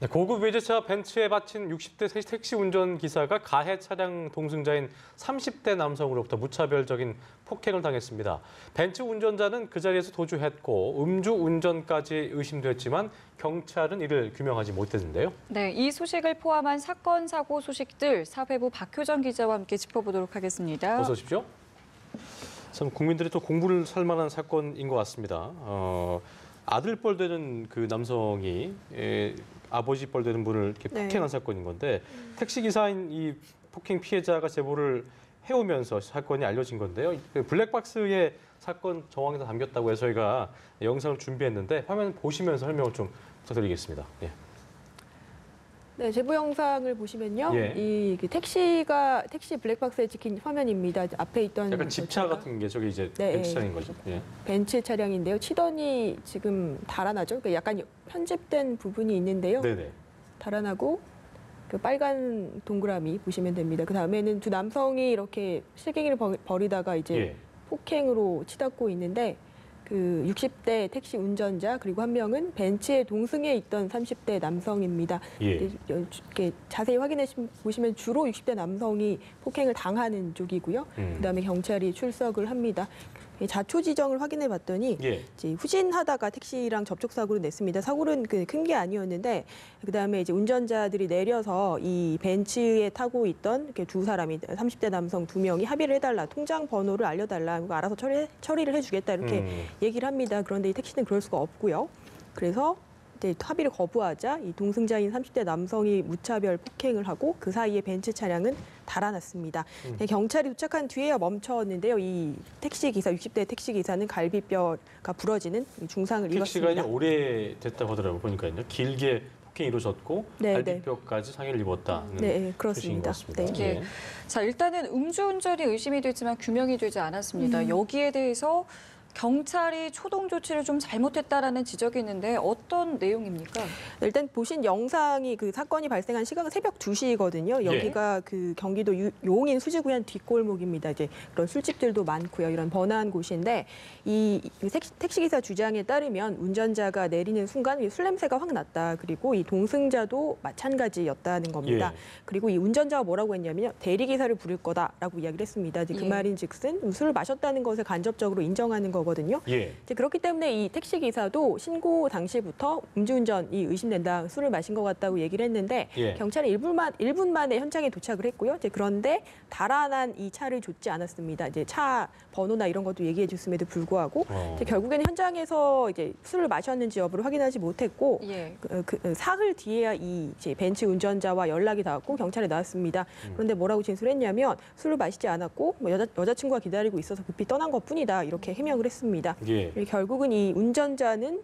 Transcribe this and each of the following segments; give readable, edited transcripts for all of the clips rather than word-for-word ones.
네, 고급 외제차 벤츠에 바친 60대 택시 운전기사가 가해 차량 동승자인 30대 남성으로부터 무차별적인 폭행을 당했습니다. 벤츠 운전자는 그 자리에서 도주했고 음주운전까지 의심됐지만 경찰은 이를 규명하지 못했는데요. 네, 이 소식을 포함한 사건, 사고 소식들 사회부 박효정 기자와 함께 짚어보도록 하겠습니다. 어서 오십시오. 참 국민들이 또 공부를 살 만한 사건인 것 같습니다. 아들뻘 되는 그 남성이 아버지 뻘 되는 분을 이렇게 폭행한 사건인 건데 택시기사인 이 폭행 피해자가 제보를 해오면서 사건이 알려진 건데요. 블랙박스에 사건 정황이 다 담겼다고 해서 저희가 영상을 준비했는데 화면 보시면서 설명을 좀 부탁드리겠습니다. 예. 네, 제보 영상을 보시면요. 예. 이 택시 블랙박스에 찍힌 화면입니다. 앞에 있던 약간 집차 같은 게 저기 이제 벤츠 차량인 거죠. 예. 벤츠 차량인데요. 치던이 지금 달아나죠. 그러니까 약간 편집된 부분이 있는데요. 네네. 달아나고 그 빨간 동그라미 보시면 됩니다. 그 다음에는 두 남성이 이렇게 실갱이를 벌이다가 이제 폭행으로 치닫고 있는데 그 60대 택시 운전자 그리고 한 명은 벤츠의 동승에 있던 30대 남성입니다. 이렇게 자세히 확인해 보시면 주로 60대 남성이 폭행을 당하는 쪽이고요. 그다음에 경찰이 출석을 합니다. 자초 지정을 확인해 봤더니 이제 후진하다가 택시랑 접촉 사고를 냈습니다. 사고는 큰 게 아니었는데 그다음에 이제 운전자들이 내려서 이 벤츠에 타고 있던 이렇게 두 사람이 30대 남성 두 명이 합의를 해달라, 통장 번호를 알려달라, 알아서 처리를 해주겠다 이렇게 얘기를 합니다. 그런데 이 택시는 그럴 수가 없고요. 그래서 합의를 거부하자 이 동승자인 30대 남성이 무차별 폭행을 하고 그 사이에 벤츠 차량은 달아났습니다. 경찰이 도착한 뒤에야 멈췄는데요. 이 택시기사, 60대 택시기사는 갈비뼈가 부러지는 중상을 입었습니다. 택시가 오래 됐다고 하더라고요. 보니까요. 길게 폭행이 이루어졌고 갈비뼈까지 상해를 입었다는 그렇습니다. 것입니다. 네. 자, 일단은 음주운전이 의심이 됐지만 규명이 되지 않았습니다. 여기에 대해서 경찰이 초동 조치를 좀 잘못했다라는 지적이 있는데 어떤 내용입니까? 일단 보신 영상이 그 사건이 발생한 시각은 새벽 2시거든요. 여기가 그 경기도 용인 수지구현 뒷골목입니다. 이제 그런 술집들도 많고요. 이런 번화한 곳인데 이 택시기사 주장에 따르면 운전자가 내리는 순간 술 냄새가 확 났다. 그리고 이 동승자도 마찬가지였다는 겁니다. 그리고 이 운전자가 뭐라고 했냐면요. 대리기사를 부를 거다라고 이야기를 했습니다. 그 말인즉슨 술을 마셨다는 것을 간접적으로 인정하는 거거든요. 이제 그렇기 때문에 이 택시기사도 신고 당시부터 음주운전이 의심된다, 술을 마신 것 같다고 얘기를 했는데 경찰이 1분 만에 현장에 도착을 했고요. 이제 그런데 달아난 이 차를 줬지 않았습니다. 이제 차 번호나 이런 것도 얘기해 줬음에도 불구하고 이제 결국에는 현장에서 이제 술을 마셨는지 여부를 확인하지 못했고 사흘 뒤에야 이 이제 벤츠 운전자와 연락이 닿았고 경찰에 나왔습니다. 그런데 뭐라고 진술했냐면 술을 마시지 않았고 여자친구가 기다리고 있어서 급히 떠난 것뿐이다 이렇게 해명을 했습니다. 결국은 이 운전자는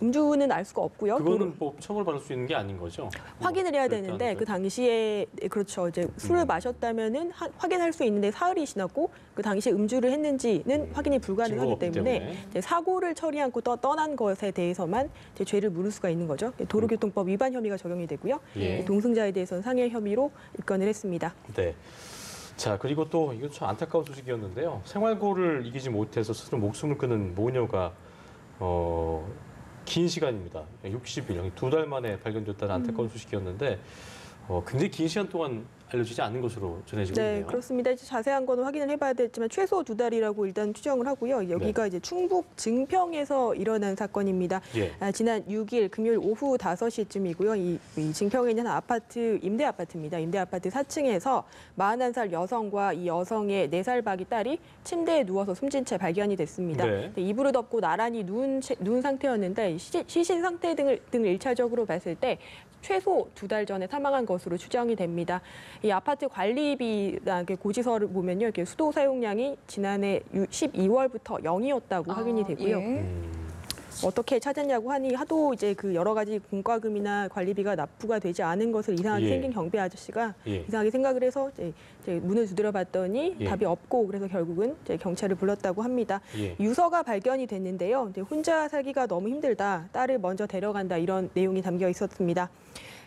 음주는 알 수가 없고요. 그거는 뭐 처벌받을 수 있는 게 아닌 거죠? 확인을 해야 되는데 그 당시에 그렇죠. 이제 술을 마셨다면은 확인할 수 있는데 사흘이 지났고 그 당시에 음주를 했는지는 확인이 불가능하기 때문에 이제 사고를 처리 않고 떠난 것에 대해서만 이제 죄를 물을 수가 있는 거죠. 도로교통법 위반 혐의가 적용이 되고요. 동승자에 대해서는 상해 혐의로 입건을 했습니다. 네. 자, 그리고 또 이건 참 안타까운 소식이었는데요. 생활고를 이기지 못해서 스스로 목숨을 끊은 모녀가 긴 시간입니다. 60일, 2달 만에 발견됐다는 안타까운 소식이었는데 굉장히 긴 시간 동안 알려지지 않는 것으로 전해지고 있네요. 네, 그렇습니다. 이제 자세한 거는 확인을 해봐야 되지만 최소 2달이라고 일단 추정을 하고요. 여기가 이제 충북 증평에서 일어난 사건입니다. 지난 6일 금요일 오후 5시쯤이고요. 이 증평에 있는 아파트, 임대 아파트입니다. 임대 아파트 4층에서 41살 여성과 이 여성의 4살 박이 딸이 침대에 누워서 숨진 채 발견이 됐습니다. 이불을 덮고 나란히 누운 상태였는데 시신 상태 등을 1차적으로 봤을 때 최소 2달 전에 사망한 것으로 추정이 됩니다. 이 아파트 관리비나 고지서를 보면요, 이렇게 수도 사용량이 지난해 12월부터 0이었다고 확인이 되고요. 어떻게 찾았냐고 하니 하도 이제 그 여러 가지 공과금이나 관리비가 납부가 되지 않은 것을 이상하게 생긴 경비 아저씨가 이상하게 생각을 해서 이제 문을 두드려봤더니 답이 없고 그래서 결국은 이제 경찰을 불렀다고 합니다. 유서가 발견이 됐는데요. 혼자 살기가 너무 힘들다, 딸을 먼저 데려간다 이런 내용이 담겨 있었습니다.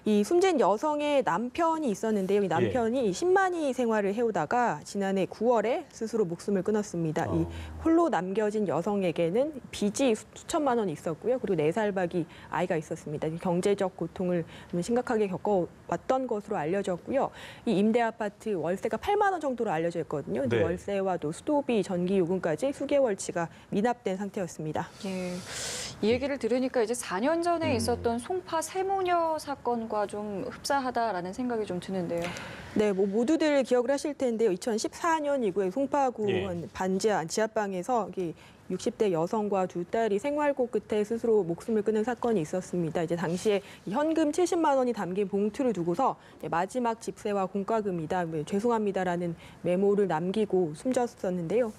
이 숨진 여성의 남편이 있었는데요. 이 남편이 신만이 생활을 해오다가 지난해 9월에 스스로 목숨을 끊었습니다. 이 홀로 남겨진 여성에게는 빚이 수천만 원이 있었고요. 그리고 4살박이 아이가 있었습니다. 경제적 고통을 심각하게 겪어왔던 것으로 알려졌고요. 이 임대 아파트 월세가 8만 원 정도로 알려져 있거든요. 네. 월세와 또 수도비, 전기 요금까지 수개월치가 미납된 상태였습니다. 예. 이 얘기를 들으니까 이제 4년 전에 있었던 송파 세모녀 사건과 좀 흡사하다라는 생각이 좀 드는데요. 네, 뭐 모두들 기억을 하실 텐데요. 2014년이고요. 송파구 예. 반지하 지하방에서 60대 여성과 두 딸이 생활고 끝에 스스로 목숨을 끊은 사건이 있었습니다. 이제 당시에 현금 70만 원이 담긴 봉투를 두고서 마지막 집세와 공과금이다, 죄송합니다라는 메모를 남기고 숨졌었는데요.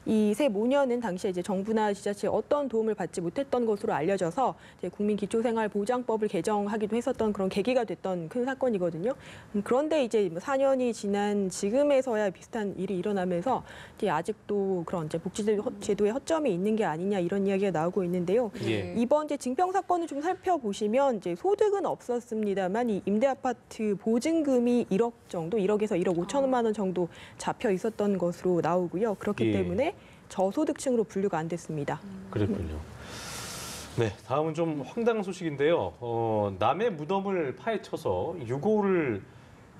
이 세 모녀는 당시에 이제 정부나 지자체에 어떤 도움을 받지 못했던 것으로 알려져서 이제 국민기초생활보장법을 개정하기도 했었던 그런 계기가 됐던 큰 사건이거든요. 그런데 이제 4년이 지난 지금에서야 비슷한 일이 일어나면서 이제 아직도 그런 이제 복지제도의 허점이 있는 게 아니냐 이런 이야기가 나오고 있는데요. 예. 이번 이제 징병 사건을 좀 살펴보시면 이제 소득은 없었습니다만 이 임대 아파트 보증금이 1억 정도, 1억에서 1억 5천만 원 정도 잡혀 있었던 것으로 나오고요. 그렇기 예. 때문에 저소득층으로 분류가 안 됐습니다. 그랬군요. 네, 다음은 좀 황당한 소식인데요. 남의 무덤을 파헤쳐서 유골을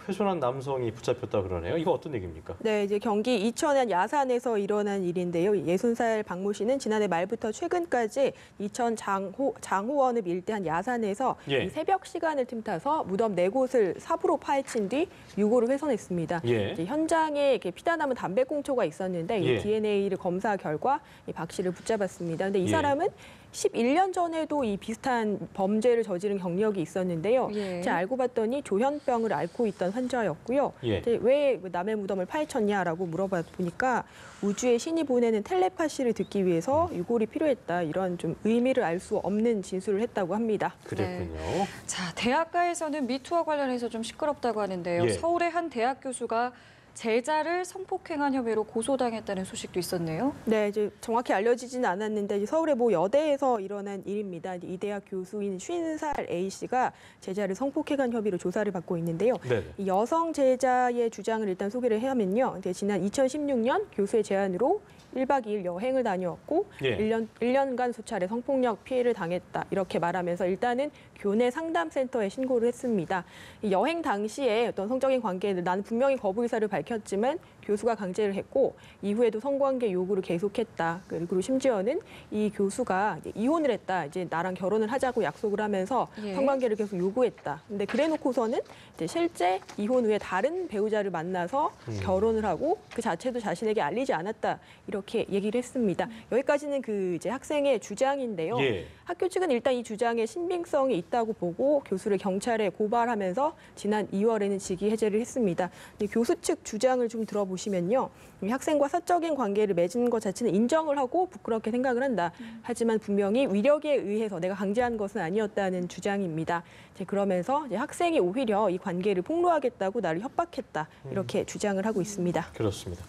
훼손한 남성이 붙잡혔다 그러네요. 이거 어떤 얘기입니까? 네, 이제 경기 이천의 야산에서 일어난 일인데요. 60살 박모 씨는 지난해 말부터 최근까지 이천 장호원읍 일대 한 야산에서 예. 이 새벽 시간을 틈타서 무덤 4곳을 삽으로 파헤친 뒤 유골을 훼손했습니다. 예. 이제 현장에 이렇게 피다 남은 담배꽁초가 있었는데 이 예. DNA를 검사 결과 이 박 씨를 붙잡았습니다. 근데 이 예. 사람은 11년 전에도 이 비슷한 범죄를 저지른 경력이 있었는데요. 예. 제가 알고 봤더니 조현병을 앓고 있던 환자였고요. 예. 이제 왜 남의 무덤을 파헤쳤냐라고 물어봐 보니까 우주의 신이 보내는 텔레파시를 듣기 위해서 유골이 필요했다. 이런 좀 의미를 알 수 없는 진술을 했다고 합니다. 그랬군요. 자, 대학가에서는 미투와 관련해서 좀 시끄럽다고 하는데요. 예. 서울의 한 대학 교수가 제자를 성폭행한 혐의로 고소당했다는 소식도 있었네요. 네, 이제 정확히 알려지지는 않았는데 이제 서울의 모 여대에서 일어난 일입니다. 이 대학 교수인 50살 A 씨가 제자를 성폭행한 혐의로 조사를 받고 있는데요. 네. 이 여성 제자의 주장을 일단 소개를 해야면요. 지난 2016년 교수의 제안으로 1박 2일 여행을 다녀왔고 예. 1년간 수차례 성폭력 피해를 당했다. 이렇게 말하면서 일단은 교내 상담센터에 신고를 했습니다. 이 여행 당시에 어떤 성적인 관계를 나는 분명히 거부 의사를 밝혔지만 교수가 강제를 했고 이후에도 성관계 요구를 계속했다. 그리고 심지어는 이 교수가 이혼을 했다. 이제 나랑 결혼을 하자고 약속을 하면서 예. 성관계를 계속 요구했다. 근데 그래놓고서는 이제 실제 이혼 후에 다른 배우자를 만나서 결혼을 하고 그 자체도 자신에게 알리지 않았다. 이렇게 얘기를 했습니다. 여기까지는 그 이제 학생의 주장인데요. 예. 학교 측은 일단 이 주장에 신빙성이 있다고 보고 교수를 경찰에 고발하면서 지난 2월에는 직위 해제를 했습니다. 근데 교수 측 주장을 좀 들어보시면요. 이 학생과 사적인 관계를 맺은 것 자체는 인정을 하고 부끄럽게 생각을 한다. 하지만 분명히 위력에 의해서 내가 강제한 것은 아니었다는 주장입니다. 이제 그러면서 이제 학생이 오히려 이 관계를 폭로하겠다고 나를 협박했다. 이렇게 주장을 하고 있습니다. 그렇습니다.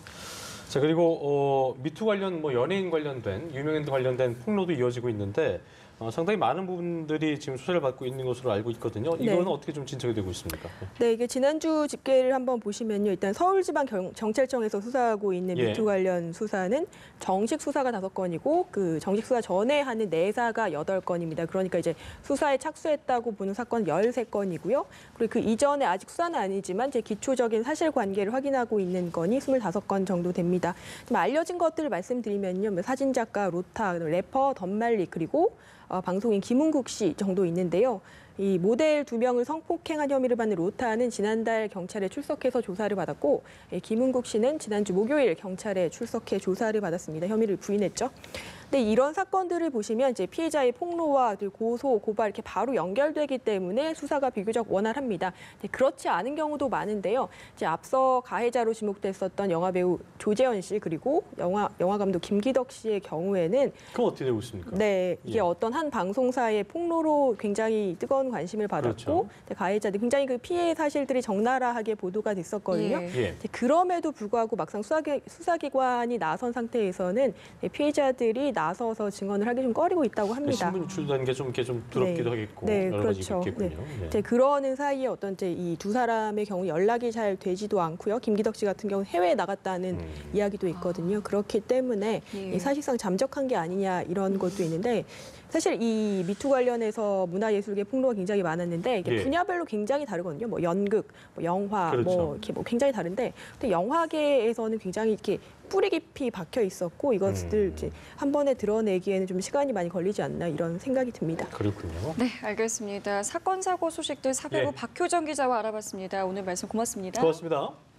자, 그리고 미투 관련 연예인 관련된 유명인들 관련된 폭로도 이어지고 있는데 상당히 많은 부분들이 지금 수사를 받고 있는 것으로 알고 있거든요. 이거는 네. 어떻게 좀 진척이 되고 있습니까? 네, 이게 지난주 집계를 한번 보시면요. 일단 서울지방경찰청에서 수사하고 있는 예. 미투 관련 수사는 정식 수사가 5건이고 그 정식 수사 전에 하는 내사가 8건입니다. 그러니까 이제 수사에 착수했다고 보는 사건 13건이고요. 그리고 그 이전에 아직 수사는 아니지만 제 기초적인 사실관계를 확인하고 있는 건이 25건 정도 됩니다. 좀 알려진 것들을 말씀드리면요. 사진작가 로타, 래퍼 덤말리 그리고 방송인 김은국 씨 정도 있는데요. 이 모델 2명을 성폭행한 혐의를 받는 로타는 지난달 경찰에 출석해서 조사를 받았고 김은국 씨는 지난주 목요일 경찰에 출석해 조사를 받았습니다. 혐의를 부인했죠. 근데 이런 사건들을 보시면 이제 피해자의 폭로와 고소, 고발 이렇게 바로 연결되기 때문에 수사가 비교적 원활합니다. 그렇지 않은 경우도 많은데요. 이제 앞서 가해자로 지목됐었던 영화배우 조재현 씨 그리고 영화감독 김기덕 씨의 경우에는 그럼 어떻게 되고 있습니까? 네, 이게 예. 어떤 한 방송사의 폭로로 굉장히 뜨거운 관심을 받았고 그렇죠. 가해자들 굉장히 그 피해 사실들이 적나라하게 보도가 됐었거든요. 예. 예. 그럼에도 불구하고 막상 수사기관이 나선 상태에서는 피해자들이 나서서 증언을 하기 좀 꺼리고 있다고 합니다. 신문 유출된 게 좀 이렇게 좀 두렵기도 네. 하겠고 네, 여러 가지 그렇죠. 있겠군요. 네. 이제 그러는 사이에 어떤 이제 이 두 사람의 경우 연락이 잘 되지도 않고요. 김기덕 씨 같은 경우 해외에 나갔다는 이야기도 있거든요. 그렇기 때문에 예. 이 사실상 잠적한 게 아니냐 이런 것도 있는데 사실 이 미투 관련해서 문화예술계 폭로가 굉장히 많았는데 이게 예. 분야별로 굉장히 다르거든요. 뭐 연극, 뭐 영화, 그렇죠. 뭐 이렇게 뭐 굉장히 다른데 근데 영화계에서는 굉장히 이렇게 뿌리 깊이 박혀 있었고 이것을 이제 한 번에 드러내기에는 좀 시간이 많이 걸리지 않나 이런 생각이 듭니다. 그렇군요. 네, 알겠습니다. 사건 사고 소식들 사배부 예. 박효정 기자와 알아봤습니다. 오늘 말씀 고맙습니다. 고맙습니다.